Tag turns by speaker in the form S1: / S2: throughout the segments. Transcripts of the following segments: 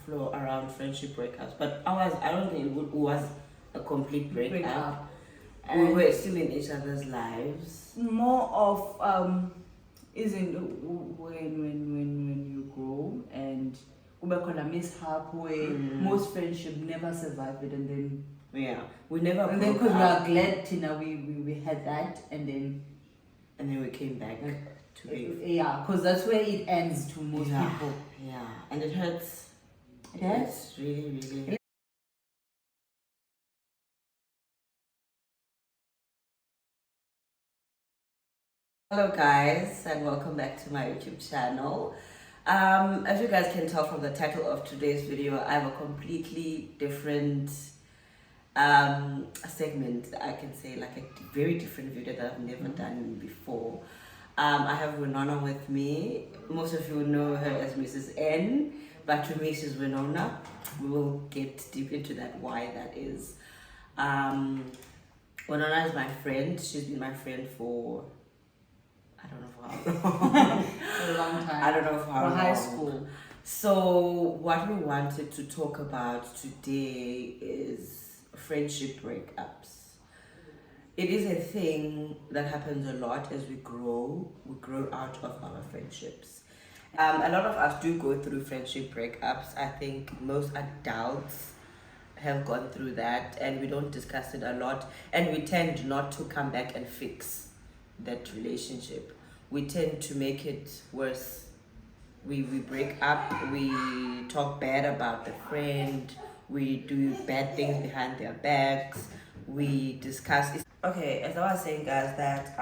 S1: flow around friendship breakups, but I don't think it was a complete breakup. We were still in each other's lives.
S2: More of isn't when you grow and a mishap where most friendship never survive it, and then
S1: we never.
S2: And then because we are glad, Tina, we had that, and then
S1: we came back to be.
S2: because that's where it ends to most people.
S1: Yeah, and it hurts. It hurts really, really. Hello guys, and welcome back to my YouTube channel. As you guys can tell from the title of today's video, I have a completely different segment. I can say like a very different video that I've never done before. I have Winona with me. Most of you know her as Mrs.N, but to me she's Winona. We will get deep into that, why that is. Winona is my friend. She's been my friend for I don't know for how long.
S2: For a long time.
S1: I don't know for how long.
S2: High school.
S1: So what we wanted to talk about today is friendship breakups. It is a thing that happens a lot as we grow. We grow out of our friendships. A lot of us do go through friendship breakups. I think most adults have gone through that, and we don't discuss it a lot, and we tend not to come back and fix that relationship. We tend to make it worse. We break up, we talk bad about the friend, we do bad things behind their backs, we discuss. Okay, as I was saying, guys, that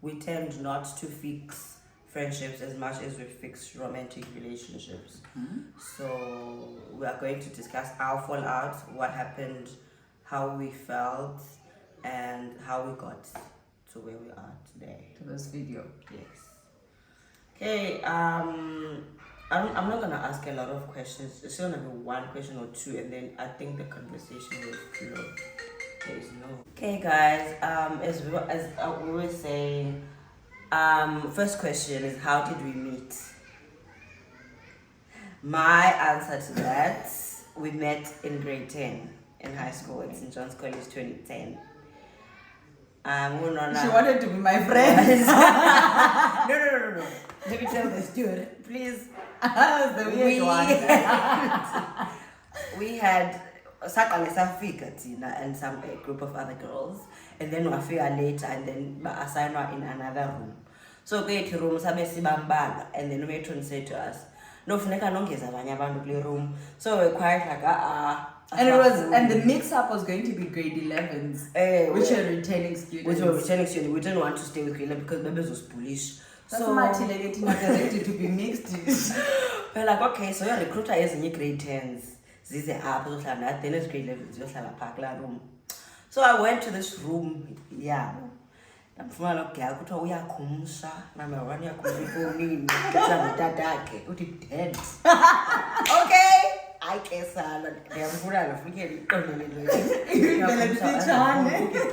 S1: we tend not to fix friendships as much as we fix romantic relationships. So we are going to discuss our fallout, what happened, how we felt, and how we got to where we are today.
S2: To this video.
S1: Yes. Okay, I'm not gonna ask a lot of questions. It's gonna be one question or two, and then I think the conversation will flow. There's no. Okay, guys. As we were saying, first question is, how did we meet? My answer to that, we met in grade 10 in high school at St. John's College 2010.
S2: She wanted to be my friend.
S1: No. Let me tell this, dude. Please.
S2: The weird one.
S1: We had Safika, Tina, and a group of other girls, and then Wafika later, and then assigned in another room. So we get room, and then matron said to us, "No, funeka nongeza abanye abantu kule room." So we're quite like,
S2: and the mix-up was going to be grade 11s, which are returning students.
S1: We didn't want to stay with grade 11 because babies was bullish.
S2: So much to be mixed.
S1: We're like, okay, so your recruiter is in your grade 10s. This is up, then it's grade 11s, just have a parkla room. So I went to this room, I'm from a girl, could we are kumsha, number one, you're going to be dead. Okay. I guess I'm freaking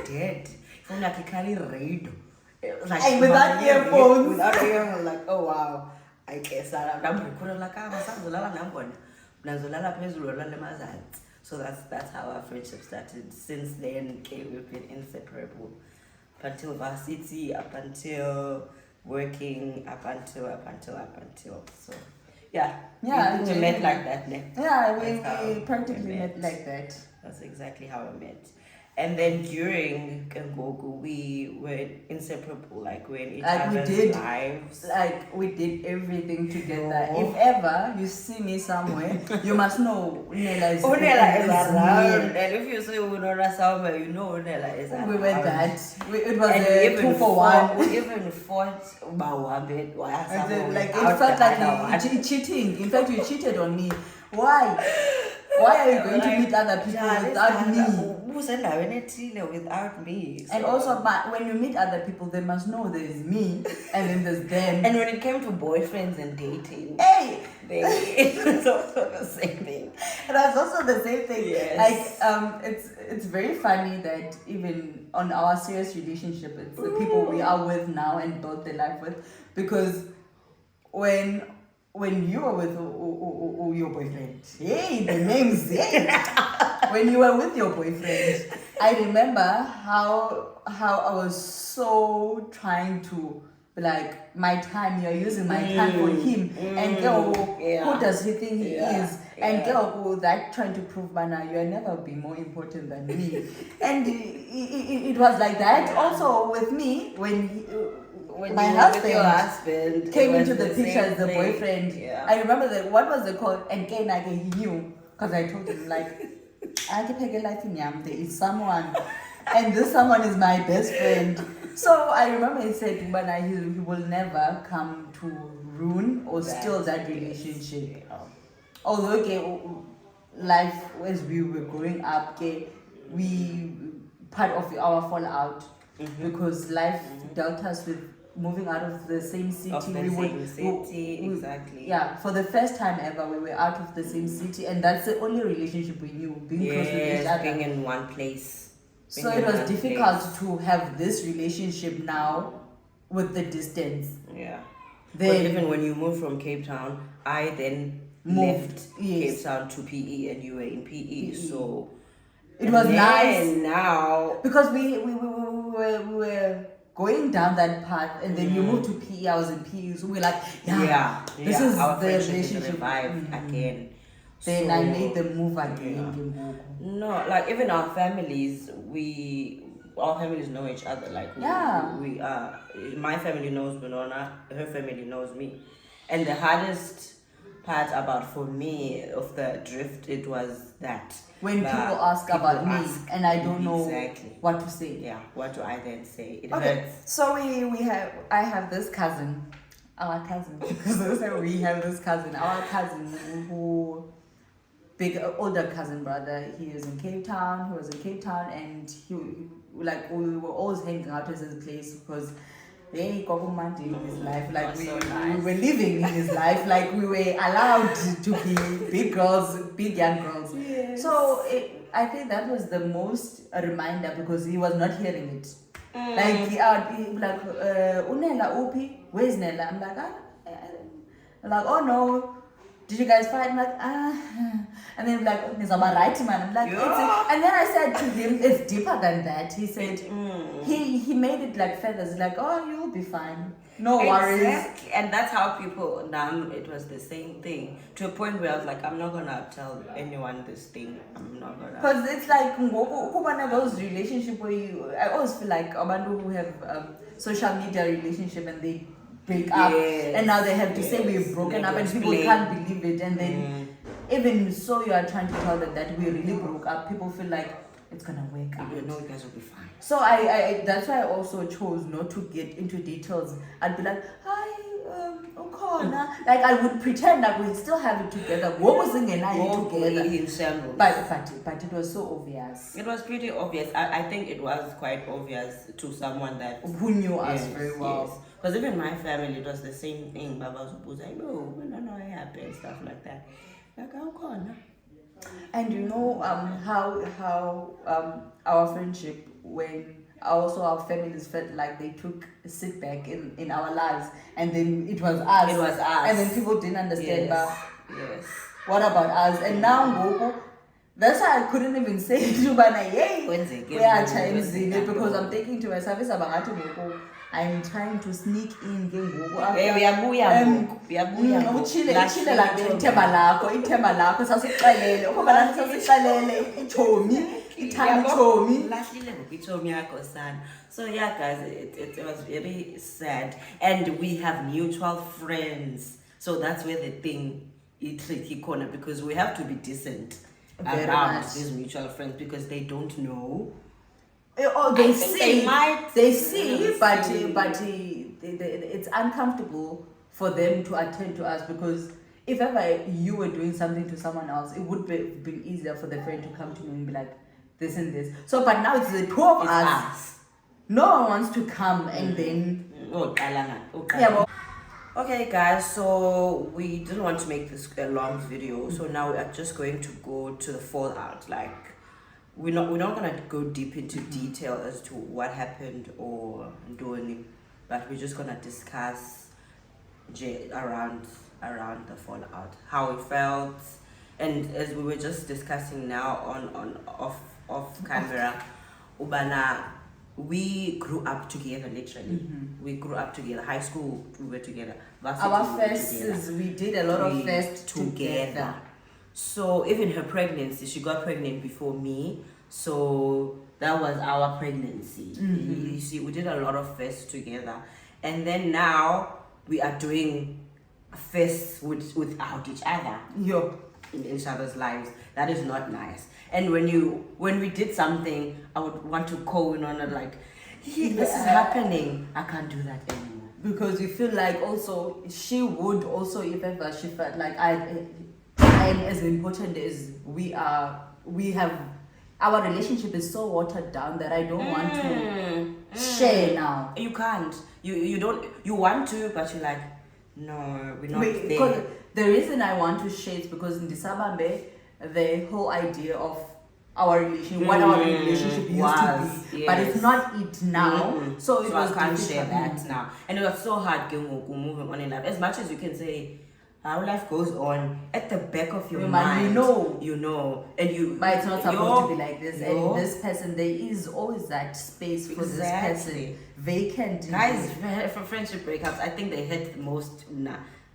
S1: dead. From like a carry radio.
S2: Like without earphones.
S1: Without earphones, like, oh wow. I guess I'm like, so that's how our friendship started. Since then, we've been inseparable. Up until varsity, up until working, up until. So. Yeah, we met like that.
S2: Yeah, we practically met like that.
S1: That's exactly how we met. And then during Mgowo, we were inseparable. Like we're in each other's lives.
S2: Like we did everything together. If ever you see me somewhere, you must know Nela is
S1: around. And if you see Unora somewhere, you know Nela is around.
S2: We were that. It was a 2-for-1.
S1: We even fought about it.
S2: Like it felt like you cheating. In fact, you cheated on me. Why? Why are you going to meet other people without me?
S1: Without me.
S2: And also, but when you meet other people, they must know there is me and then there's them.
S1: And when it came to boyfriends and dating,
S2: it
S1: was also the same thing.
S2: It was also the same thing.
S1: Yes.
S2: Like it's very funny that even on our serious relationship, it's the people we are with now and build their life with, because when when you were with your boyfriend, hey, the names, hey. When you were with your boyfriend, I remember how I was so trying to be like, my time, you're using my time for him, and girl, who does he think he is? And girl, that trying to prove, Bana, you'll never be more important than me. And it was like that also with me when my husband came into the picture as the boyfriend. I remember that, what was the code? And he knew, because I told him, like, I can take a life in Yam, there is someone, and this someone is my best friend. So I remember he said, but he will never come to ruin or steal that relationship. Although, life as we were growing up, we part of our fallout, because life dealt us with moving out of the same city.
S1: Exactly.
S2: Yeah, for the first time ever, we were out of the same city, and that's the only relationship we knew, being close with each other,
S1: being in one place.
S2: So it was difficult to have this relationship now with the distance.
S1: Yeah. Then even when you moved from Cape Town, I then moved Cape Town to PE, and you were in PE. So
S2: it was nice
S1: now,
S2: because we were going down that path, and then you moved to PE. I was in PE, so we were like, this is
S1: our
S2: the relationship
S1: again.
S2: Then I made the move again.
S1: No, like even our families, our families know each other. Like we are. My family knows Benona. Her family knows me, and the hardest part for me of the drift, it was that
S2: when people ask about me and I don't know what to say.
S1: Yeah, what do I then say? It
S2: hurts. So I have this cousin, our cousin. We have this cousin, our cousin who older cousin brother. He was in Cape Town. And he like we were always hanging out at his place because they Kokumandi in his life, like we were living in his life, like we were allowed to be big young girls. Yes. So I think that was the most reminder, because he was not hearing it. Like he like Unela Upi, where's Nella? I'm like, oh no, did you guys fight? I'm like, and then like, he's on my right man. I'm like, and then I said to him, it's deeper than that. He said, he made it like feathers, like, oh, you'll be fine, no worries.
S1: And that's how people now. It was the same thing, to a point where I was like, I'm not gonna tell anyone this thing. I'm not gonna,
S2: because it's like those relationships where I always feel like Abandu who have social media relationship and they break up, and now they have to say we've broken up, and people can't believe it, and then even so you are trying to tell them that we really broke up, people feel like it's gonna work out.
S1: You know, you guys will be fine.
S2: So I that's why I also chose not to get into details. I'd be like, hi, Okona. Like I would pretend that we still have it together. What was in and I together? But it was so obvious.
S1: It was pretty obvious. I think it was quite obvious to someone that
S2: who knew us very well.
S1: Yes. Because even my family, it was the same thing. Baba was like, no, it happened, stuff like that. Like, Okona.
S2: And you know how our friendship, when also our families felt like they took a sit back in our lives, and then it was us. And then people didn't understand, but what about us? And now Mgowo, that's why I couldn't even say it to Bana, we are Chinese, because I'm thinking to myself, I'm trying to sneak in
S1: So yeah, guys, it was very sad, and we have mutual friends, so that's where the thing is tricky corner, because we have to be decent around these mutual friends, because they don't know.
S2: They see, but it's uncomfortable for them to attend to us, because if ever you were doing something to someone else, it would be easier for the friend to come to me and be like, this and this. So, but now it's the two of us. No one wants to come, and then
S1: okay, guys, so we didn't want to make this a long video, so now we are just going to go to the fallout. Like, we're not gonna go deep into detail as to what happened or doing, but we're just gonna discuss around around the fallout, how it felt, and as we were just discussing now on off camera, ubana, we grew up together literally. We grew up together. High school we were together. Varsity,
S2: Our
S1: we were
S2: firsts,
S1: together.
S2: we did a lot of firsts together.
S1: So even her pregnancy, she got pregnant before me. So that was our pregnancy. You see, we did a lot of firsts together. And then now we are doing firsts without each other. In each other's lives. That is not nice. And when we did something, I would want to call in on it like, this is happening. I can't do that anymore.
S2: Because you feel like also she would also, if ever she felt like I am as important as we have, our relationship is so watered down that I don't want to share now.
S1: You can't. You don't. You want to, but you're like, no, we're not there.
S2: Because the reason I want to share is because in Disabambe, the whole idea of our relationship, what our relationship used to be, but it's not it now. So it was
S1: I can't
S2: difficult.
S1: share that now, and it was so hard moving on in life. As much as you can say, our life goes on, at the back of your mind, you know, and you.
S2: But it's not supposed to be like this. And this person, there is always that space for this person vacant.
S1: Guys, for friendship breakups, I think they hit the most.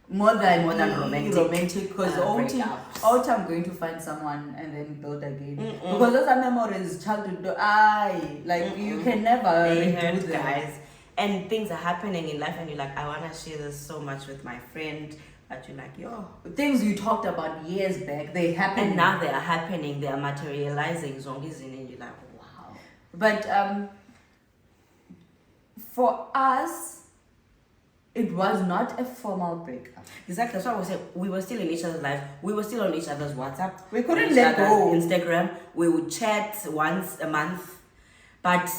S2: More than
S1: romantic
S2: because all I'm going to find someone and then build again. Because those are memories, childhood. You can never
S1: they
S2: redo
S1: hurt,
S2: them.
S1: guys. And things are happening in life, and you're like, I want to share this so much with my friend, but you're like, yo,
S2: things you talked about years back, they happen,
S1: and now they are happening. They are materializing. And you're like, wow.
S2: But for us, it was not a formal breakup.
S1: Exactly. That's why I was saying we were still in each other's lives. We were still on each other's WhatsApp.
S2: We couldn't let go.
S1: Instagram. We would chat once a month, but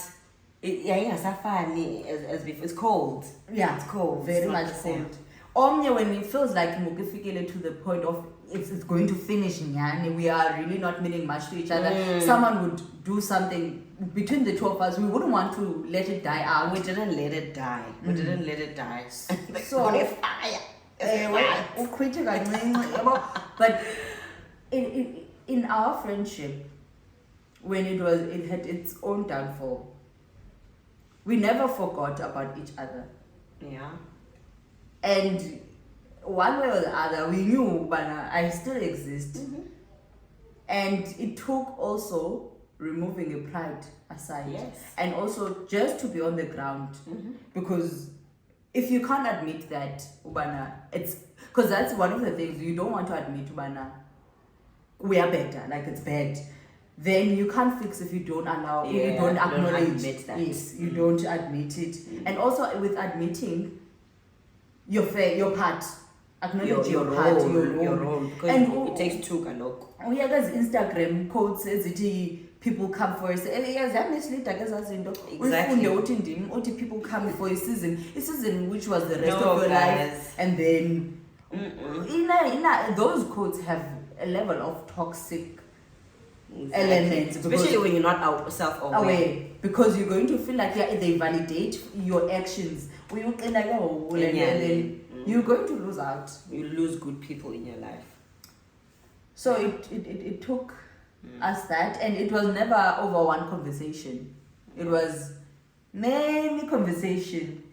S1: as before. It's cold.
S2: Yeah,
S1: it's cold.
S2: Very much cold. Only when it feels like to the point of it's going to finish, we are really not meaning much to each other. Someone would do something between the two of us. We wouldn't want to let it die out.
S1: We didn't let it die. We didn't let it die.
S2: So but in our friendship, when it had its own downfall, we never forgot about each other.
S1: Yeah.
S2: And one way or the other, we knew, but I still exist. And it took also removing a pride aside.
S1: Yes.
S2: And also just to be on the ground. Because if you can't admit that, Ubana, it's because that's one of the things you don't want to admit, Ubana, we are better, like it's bad. Then you can't fix if you don't allow, if you don't acknowledge. Yes, you don't admit it. And also with admitting your part, acknowledge your role.
S1: Because and it takes two kalok.
S2: Oh yeah, there's Instagram quotes says it people come for exactly. People come for a season which was the rest of your life, and then those quotes have a level of toxic elements,
S1: especially when you're not self-aware,
S2: because you're going to feel like they validate your actions. You're going to lose out.
S1: You lose good people in your life.
S2: So it took us that, and it was never over one conversation. It was many conversation,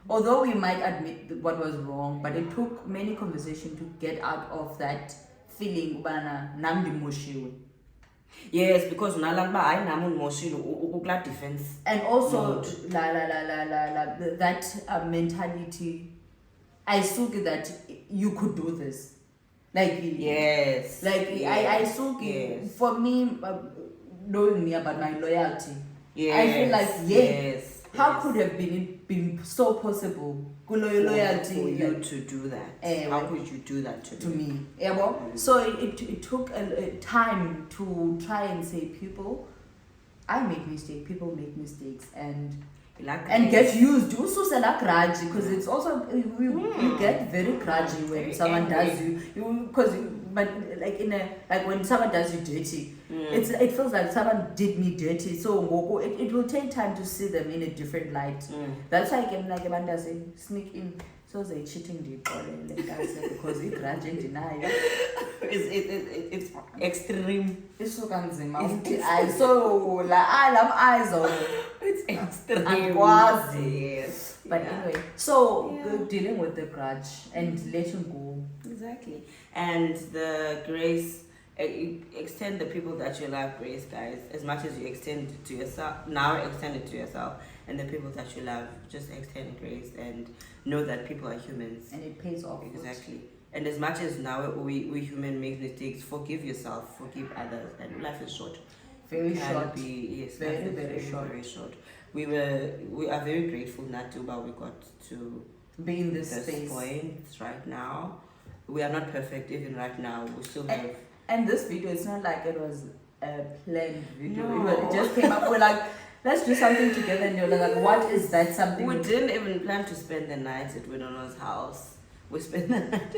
S2: although we might admit what was wrong, but it took many conversation to get out of that feeling
S1: yes, because defense.
S2: And also that mentality, I saw that you could do this.
S1: Yes.
S2: I saw for me, knowing me about my loyalty.
S1: Yes.
S2: I feel like how could have been so possible? Loyalty
S1: for you to do that. How could you do that to
S2: me? So it took a time to try and say, people, I make mistakes. People make mistakes, and get used to grudge, because it's also we get very grudgy when someone does when someone does you dirty, it feels like someone did me dirty. So it will take time to see them in a different light. That's why I can sneak in. Soze cheating because it grudge and deny.
S1: It's extreme.
S2: It's so kanzima. I saw lam eyes on.
S1: It's extreme.
S2: Yes. But anyway, so dealing with the grudge and letting go.
S1: Exactly. And the grace, extend the people that you love grace, guys, as much as you extend it to yourself. Now extend it to yourself, and the people that you love, just extend grace and know that people are humans.
S2: And it pays off.
S1: Exactly. And as much as now we human make mistakes, forgive yourself, forgive others, and life is short.
S2: Very short.
S1: Yes,
S2: Very short.
S1: Very short. We are very grateful, Natuba, we got to
S2: be in this space
S1: point right now. We are not perfect even right now. We still have.
S2: And this video, it's not like it was a planned video.
S1: No.
S2: It just came up. We're like, let's do something together. And you're like, what is that something?
S1: We didn't even plan to spend the night at Winona's house. We spent the night.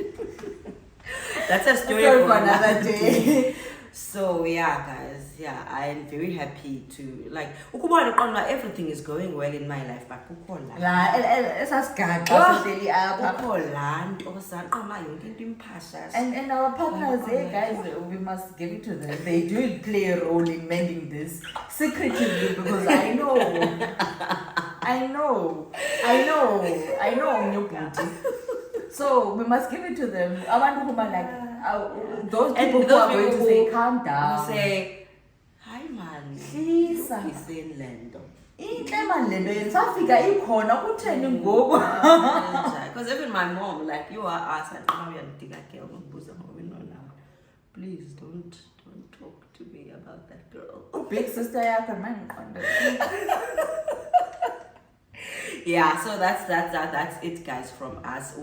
S1: That's a story for another day. So yeah, guys, I am very happy to everything is going well in my life, but
S2: and our partners, guys, we must give it to them. They do play a role in mending this secretly because I know new beauty. So we must give it to them. I want to like those people who are going to say, calm down.
S1: Who say, hi man,
S2: please. Because
S1: even my mom, like, you are us and now we are please don't talk to me about that girl.
S2: Big sister,
S1: yeah, so that's it, guys, from us.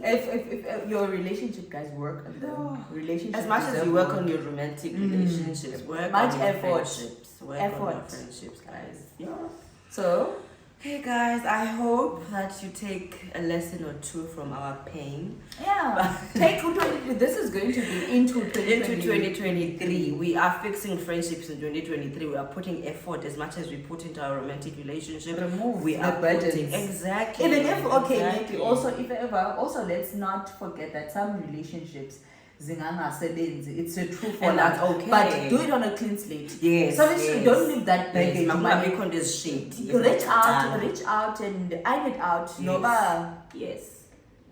S1: If
S2: your relationship, guys, work on them. Relationship
S1: as much as you work on your romantic relationships, work
S2: much
S1: on your
S2: effort.
S1: friendships, work on your friendships, guys. Yeah.
S2: So,
S1: hey guys, I hope that you take a lesson or two from our pain.
S2: Yeah. This is going to be into
S1: 2023. We are fixing friendships in 2023. We are putting effort as much as we put into our romantic relationship.
S2: We are putting
S1: exactly.
S2: Even if maybe also let's not forget that some relationships it's a true fallout.
S1: And that's okay.
S2: But do it on a clean slate.
S1: Yes.
S2: So don't leave that baggage.
S1: Reach
S2: out and iron it out.
S1: Yes. Yes.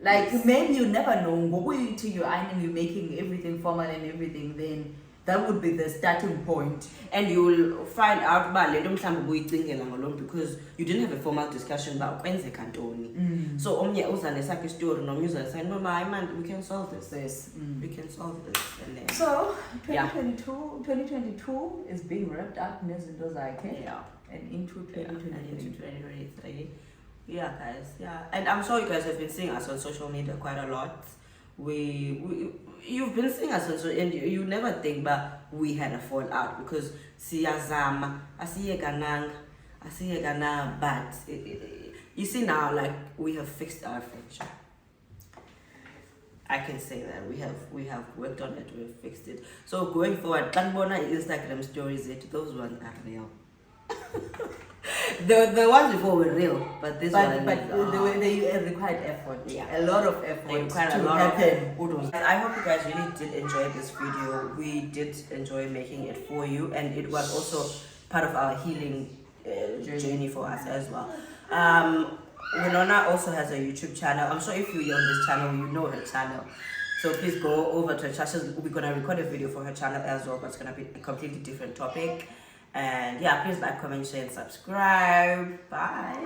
S2: Like maybe you never know. But you're ironing, you're making everything formal and everything, then that would be the starting point.
S1: And you will find out because you didn't have a formal discussion about Wednesday Cantoni. So story, we can solve this.
S2: Yes.
S1: We can solve this. And then,
S2: so 2022 is being wrapped up.
S1: Yeah.
S2: And into
S1: 2023. Yeah, guys. Yeah. And I'm sure you guys have been seeing us on social media quite a lot. You've been seeing us on social media. You never think, but we had a fallout because siyazama, asiyegananga, but you see now, like, we have fixed our friendship. I can say that we have worked on it. We've fixed it. So going forward, Instagram stories, those ones are real. The ones before were real, but this one.
S2: But they required effort.
S1: Yeah,
S2: a lot of effort.
S1: They required a lot of effort. I hope you guys really did enjoy this video. We did enjoy making it for you, and it was also part of our healing journey for us as well. Winona also has a YouTube channel. I'm sure if you're on this channel, you know her channel. So please go over to her channel. We're gonna record a video for her channel as well, but it's gonna be a completely different topic. And yeah, please like, comment, share, and subscribe. Bye.